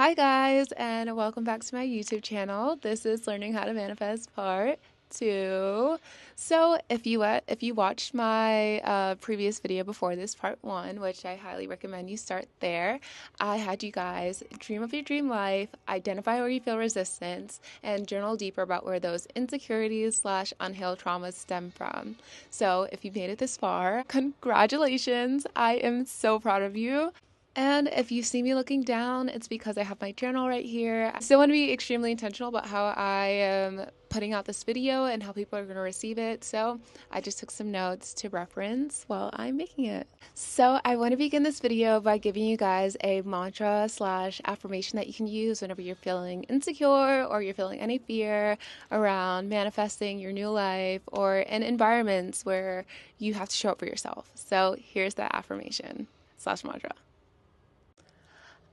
Hi guys, and welcome back to my YouTube channel. This is Learning How to Manifest Part 2. So if you watched my previous video before this, Part 1, which I highly recommend you start there, I had you guys dream of your dream life, identify where you feel resistance, and journal deeper about where those insecurities / unhealed traumas stem from. So if you've made it this far, congratulations! I am so proud of you. And if you see me looking down, it's because I have my journal right here. I still want to be extremely intentional about how I am putting out this video and how people are going to receive it. So I just took some notes to reference while I'm making it. So I want to begin this video by giving you guys a mantra / affirmation that you can use whenever you're feeling insecure or you're feeling any fear around manifesting your new life or in environments where you have to show up for yourself. So here's the affirmation / mantra.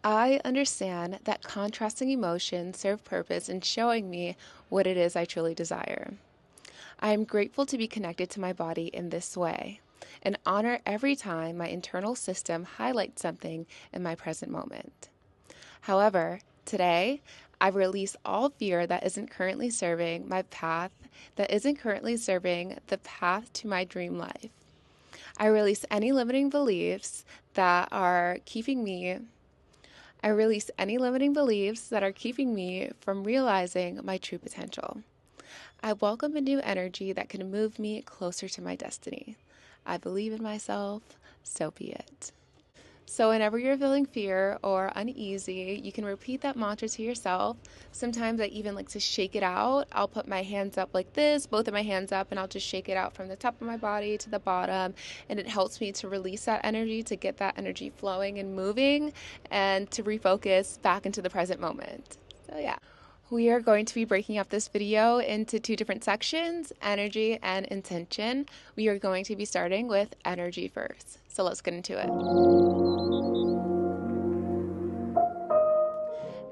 I understand that contrasting emotions serve purpose in showing me what it is I truly desire. I am grateful to be connected to my body in this way and honor every time my internal system highlights something in my present moment. However, today, I release all fear that isn't currently serving the path to my dream life. I release any limiting beliefs that are keeping me from realizing my true potential. I welcome a new energy that can move me closer to my destiny. I believe in myself, so be it. So whenever you're feeling fear or uneasy, you can repeat that mantra to yourself. Sometimes I even like to shake it out. I'll put my hands up like this, both of my hands up, and I'll just shake it out from the top of my body to the bottom. And it helps me to release that energy, to get that energy flowing and moving, and to refocus back into the present moment. So yeah. We are going to be breaking up this video into two different sections, energy and intention. We are going to be starting with energy first. So let's get into it.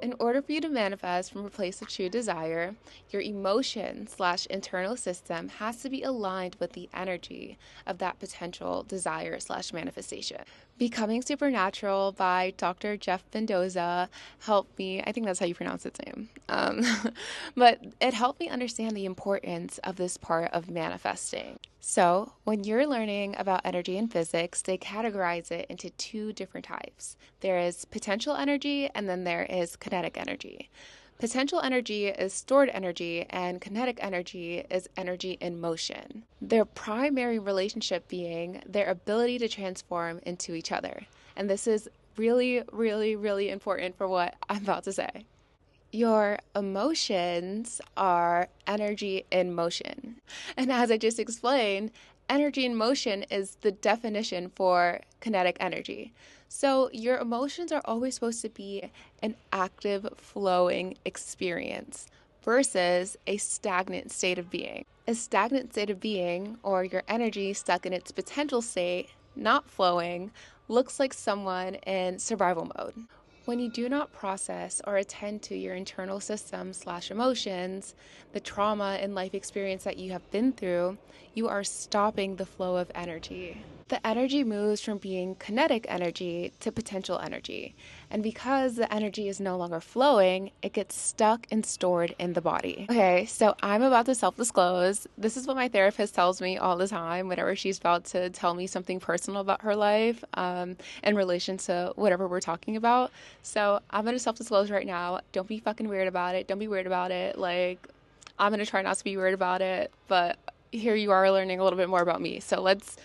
In order for you to manifest from a place of true desire, your emotion / internal system has to be aligned with the energy of that potential desire / manifestation. Becoming Supernatural by Dr. Jeff Mendoza helped me, I think that's how you pronounce his name, but it helped me understand the importance of this part of manifesting. So when you're learning about energy in physics, they categorize it into two different types. There is potential energy and then there is kinetic energy. Potential energy is stored energy and kinetic energy is energy in motion. Their primary relationship being their ability to transform into each other. And this is really, really, really important for what I'm about to say. Your emotions are energy in motion. And as I just explained, energy in motion is the definition for kinetic energy. So your emotions are always supposed to be an active, flowing experience versus a stagnant state of being. A stagnant state of being, or your energy stuck in its potential state, not flowing, looks like someone in survival mode. When you do not process or attend to your internal system / emotions, the trauma and life experience that you have been through, you are stopping the flow of energy. The energy moves from being kinetic energy to potential energy. And because the energy is no longer flowing, it gets stuck and stored in the body. Okay, so I'm about to self-disclose. This is what my therapist tells me all the time whenever she's about to tell me something personal about her life in relation to whatever we're talking about. So I'm going to self-disclose right now. Don't be fucking weird about it. Don't be weird about it. Like, I'm going to try not to be weird about it. But here you are learning a little bit more about me. So let's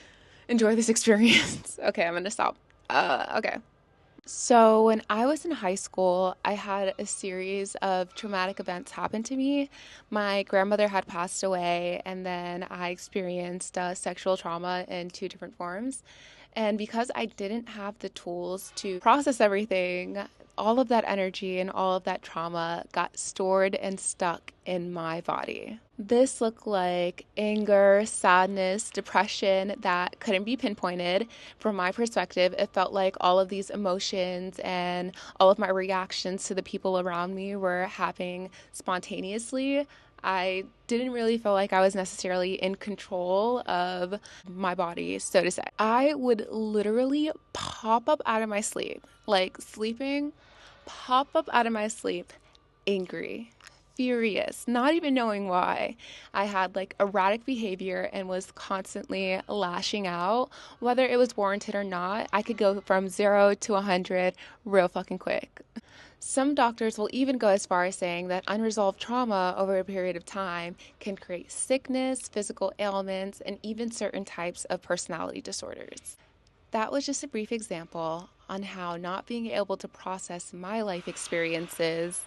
enjoy this experience. Okay, I'm going to stop. Okay. So when I was in high school, I had a series of traumatic events happen to me. My grandmother had passed away, and then I experienced sexual trauma in two different forms. And because I didn't have the tools to process everything, all of that energy and all of that trauma got stored and stuck in my body. This looked like anger, sadness, depression that couldn't be pinpointed. From my perspective, it felt like all of these emotions and all of my reactions to the people around me were happening spontaneously. I didn't really feel like I was necessarily in control of my body, so to say. I would literally pop up out of my sleep, like sleeping, pop up out of my sleep angry, furious, not even knowing why. I had like erratic behavior and was constantly lashing out. Whether it was warranted or not, I could go from 0 to 100 real fucking quick. Some doctors will even go as far as saying that unresolved trauma over a period of time can create sickness, physical ailments, and even certain types of personality disorders. That was just a brief example on how not being able to process my life experiences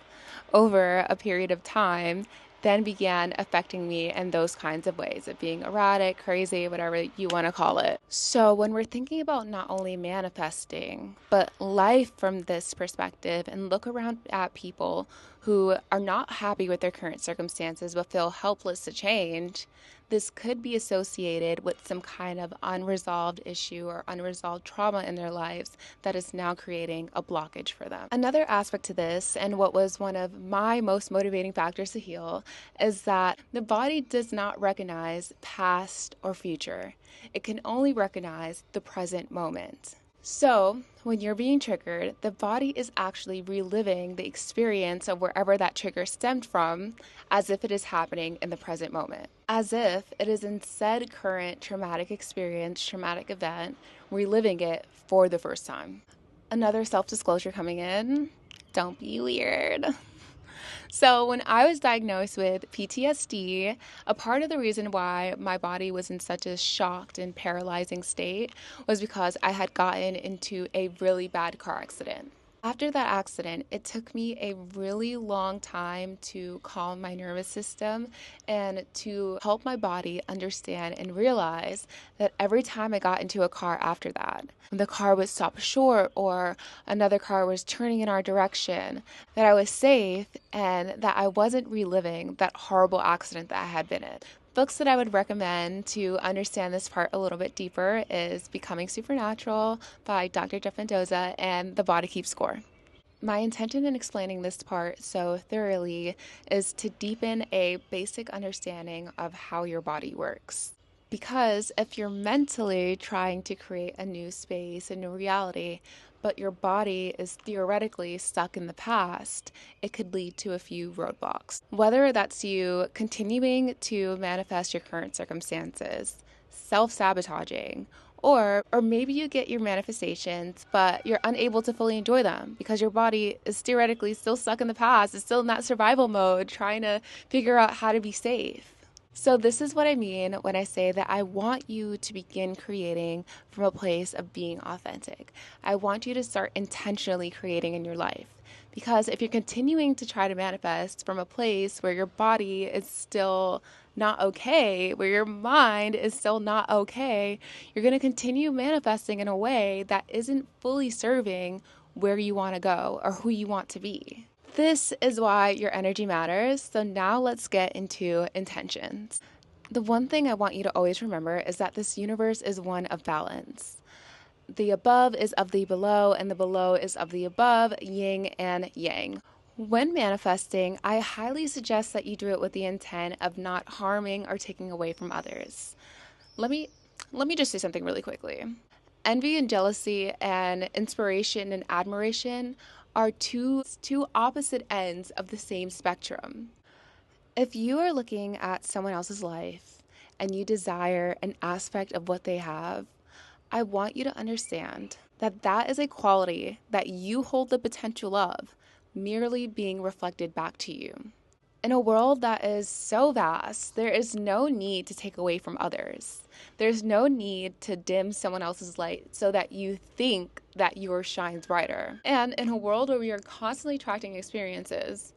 over a period of time then began affecting me in those kinds of ways of being erratic, crazy, whatever you want to call it. So, when we're thinking about not only manifesting, but life from this perspective, and look around at people who are not happy with their current circumstances but feel helpless to change, this could be associated with some kind of unresolved issue or unresolved trauma in their lives that is now creating a blockage for them. Another aspect to this, and what was one of my most motivating factors to heal, is that the body does not recognize past or future. It can only recognize the present moment. So, when you're being triggered, the body is actually reliving the experience of wherever that trigger stemmed from as if it is happening in the present moment. As if it is in said current traumatic experience, traumatic event, reliving it for the first time. Another self-disclosure coming in. Don't be weird. So when I was diagnosed with PTSD, a part of the reason why my body was in such a shocked and paralyzing state was because I had gotten into a really bad car accident. After that accident, it took me a really long time to calm my nervous system and to help my body understand and realize that every time I got into a car after that, the car would stop short or another car was turning in our direction, that I was safe and that I wasn't reliving that horrible accident that I had been in. Books that I would recommend to understand this part a little bit deeper is Becoming Supernatural by Dr. Jeff Mendoza and The Body Keeps Score. My intention in explaining this part so thoroughly is to deepen a basic understanding of how your body works. Because if you're mentally trying to create a new space, a new reality, but your body is theoretically stuck in the past, it could lead to a few roadblocks. Whether that's you continuing to manifest your current circumstances, self-sabotaging, or maybe you get your manifestations, but you're unable to fully enjoy them because your body is theoretically still stuck in the past. It's still in that survival mode, trying to figure out how to be safe. So this is what I mean when I say that I want you to begin creating from a place of being authentic. I want you to start intentionally creating in your life. Because if you're continuing to try to manifest from a place where your body is still not okay, where your mind is still not okay, you're going to continue manifesting in a way that isn't fully serving where you want to go or who you want to be. This is why your energy matters. So now let's get into intentions. The one thing I want you to always remember is that this universe is one of balance. The above is of the below, and the below is of the above, yin and yang. When manifesting, I highly suggest that you do it with the intent of not harming or taking away from others. Let me just say something really quickly. Envy and jealousy and inspiration and admiration are two opposite ends of the same spectrum. If you are looking at someone else's life and you desire an aspect of what they have, I want you to understand that that is a quality that you hold the potential of merely being reflected back to you. In a world that is so vast, there is no need to take away from others. There's no need to dim someone else's light so that you think that yours shines brighter. And in a world where we are constantly attracting experiences,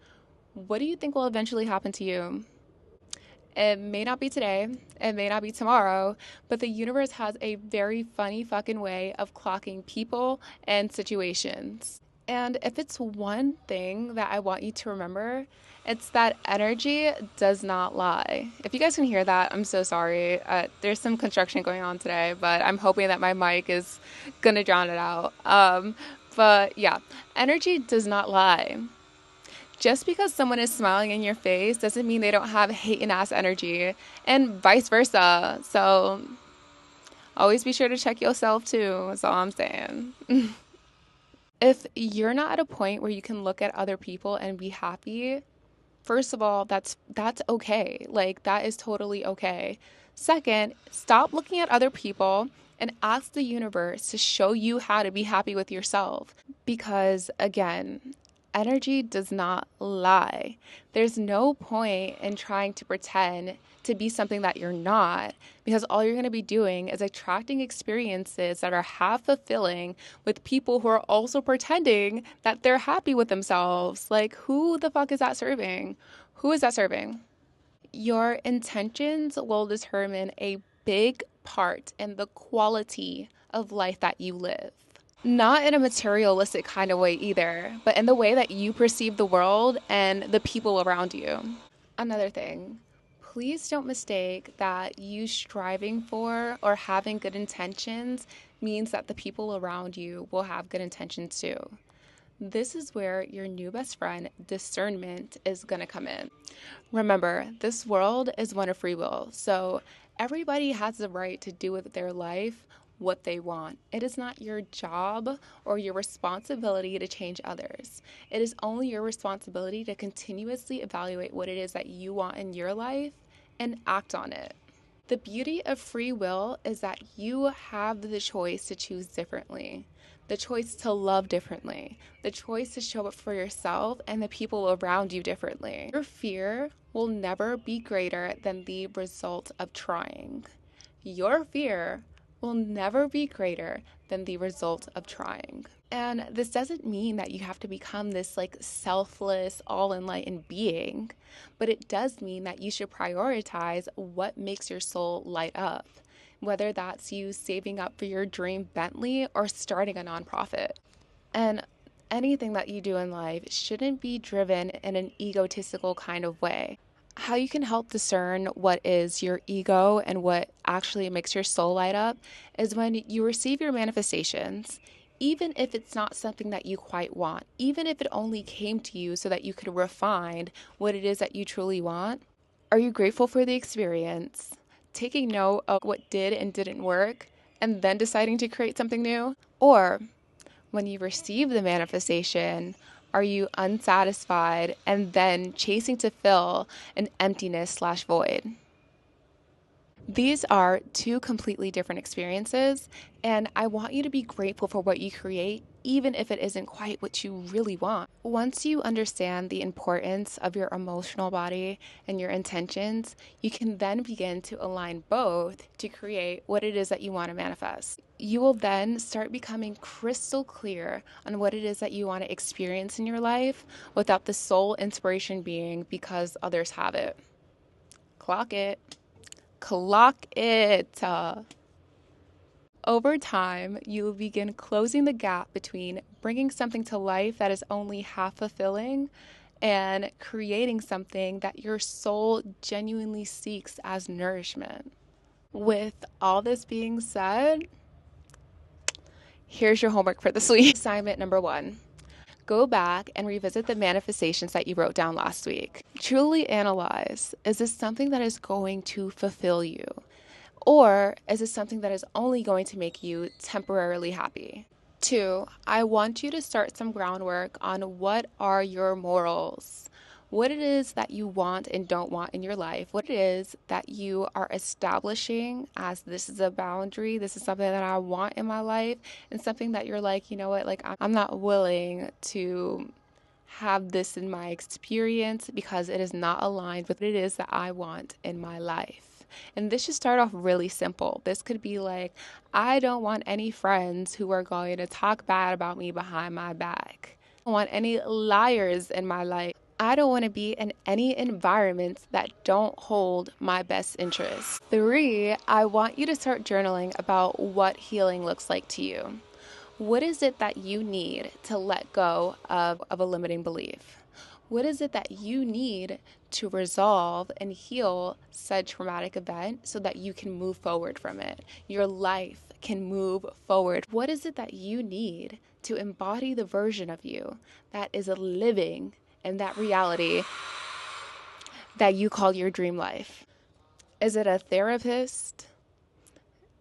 what do you think will eventually happen to you? It may not be today, it may not be tomorrow, but the universe has a very funny fucking way of clocking people and situations. And if it's one thing that I want you to remember, it's that energy does not lie. If you guys can hear that, I'm so sorry. There's some construction going on today, but I'm hoping that my mic is gonna drown it out. But yeah, energy does not lie. Just because someone is smiling in your face doesn't mean they don't have hating ass energy, and vice versa. So always be sure to check yourself too, that's all I'm saying. If you're not at a point where you can look at other people and be happy, first of all, that's okay. Like that is totally okay. Second, stop looking at other people and ask the universe to show you how to be happy with yourself. Because again, energy does not lie. There's no point in trying to pretend to be something that you're not, because all you're going to be doing is attracting experiences that are half fulfilling with people who are also pretending that they're happy with themselves. Like, who the fuck is that serving? Who is that serving? Your intentions will determine a big part in the quality of life that you live. Not in a materialistic kind of way either, but in the way that you perceive the world and the people around you. Another thing, please don't mistake that you striving for or having good intentions means that the people around you will have good intentions too. This is where your new best friend, discernment, is going to come in. Remember, this world is one of free will, so everybody has the right to do with their life what they want. It is not your job or your responsibility to change others. It is only your responsibility to continuously evaluate what it is that you want in your life and act on it. The beauty of free will is that you have the choice to choose differently, the choice to love differently, the choice to show up for yourself and the people around you differently. Your fear will never be greater than the result of trying. Your fear will never be greater than the result of trying. And this doesn't mean that you have to become this like selfless, all-enlightened being, but it does mean that you should prioritize what makes your soul light up, whether that's you saving up for your dream Bentley or starting a nonprofit. And anything that you do in life shouldn't be driven in an egotistical kind of way. How you can help discern what is your ego and what actually makes your soul light up is when you receive your manifestations, even if it's not something that you quite want, even if it only came to you so that you could refine what it is that you truly want. Are you grateful for the experience, taking note of what did and didn't work, and then deciding to create something new? Or when you receive the manifestation, are you unsatisfied and then chasing to fill an emptiness/void? These are two completely different experiences, and I want you to be grateful for what you create, even if it isn't quite what you really want. Once you understand the importance of your emotional body and your intentions, you can then begin to align both to create what it is that you want to manifest. You will then start becoming crystal clear on what it is that you want to experience in your life without the sole inspiration being because others have it. Clock it. Clock it. Over time, you will begin closing the gap between bringing something to life that is only half fulfilling and creating something that your soul genuinely seeks as nourishment. With all this being said, here's your homework for this week. Assignment number 1. Go back and revisit the manifestations that you wrote down last week. Truly analyze, is this something that is going to fulfill you? Or is it something that is only going to make you temporarily happy? 2, I want you to start some groundwork on what are your morals, what it is that you want and don't want in your life, what it is that you are establishing as this is a boundary, this is something that I want in my life, and something that you're like, you know what, like I'm not willing to have this in my experience because it is not aligned with what it is that I want in my life. And this should start off really simple. This could be like, I don't want any friends who are going to talk bad about me behind my back. I don't want any liars in my life. I don't want to be in any environments that don't hold my best interests. 3, I want you to start journaling about what healing looks like to you. What is it that you need to let go of a limiting belief? What is it that you need to resolve and heal said traumatic event so that you can move forward from it? Your life can move forward. What is it that you need to embody the version of you that is living in that reality that you call your dream life? Is it a therapist?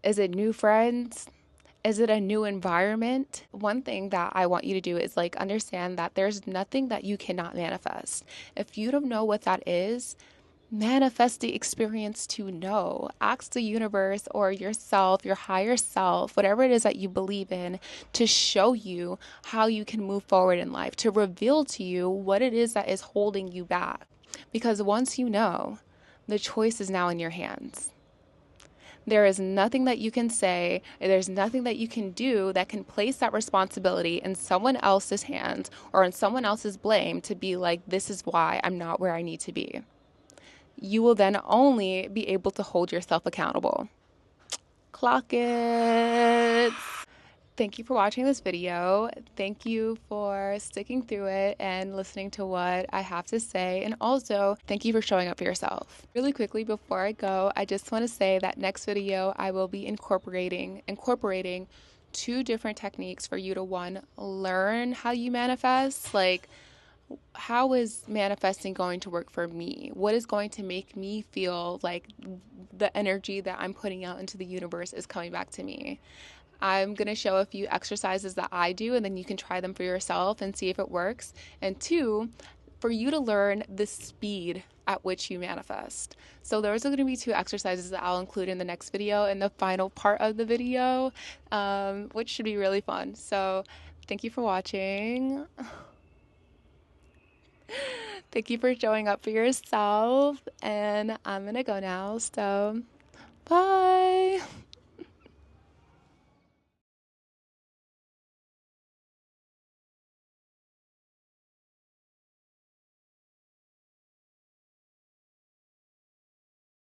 Is it new friends? Is it a new environment? One thing that I want you to do is like understand that there's nothing that you cannot manifest. If you don't know what that is, manifest the experience to know. Ask the universe or yourself, your higher self, whatever it is that you believe in, to show you how you can move forward in life, to reveal to you what it is that is holding you back. Because once you know, the choice is now in your hands. There is nothing that you can say, there's nothing that you can do that can place that responsibility in someone else's hands or in someone else's blame to be like, this is why I'm not where I need to be. You will then only be able to hold yourself accountable. Clock it. Thank you for watching this video. Thank you for sticking through it and listening to what I have to say. And also, thank you for showing up for yourself. Really quickly before I go, I just want to say that next video I will be incorporating 2 different techniques for you to, one, learn how you manifest. Like, how is manifesting going to work for me? What is going to make me feel like the energy that I'm putting out into the universe is coming back to me? I'm going to show a few exercises that I do, and then you can try them for yourself and see if it works. And 2, for you to learn the speed at which you manifest. So those are going to be 2 exercises that I'll include in the next video and the final part of the video, which should be really fun. So thank you for watching. Thank you for showing up for yourself, and I'm gonna go now, so bye.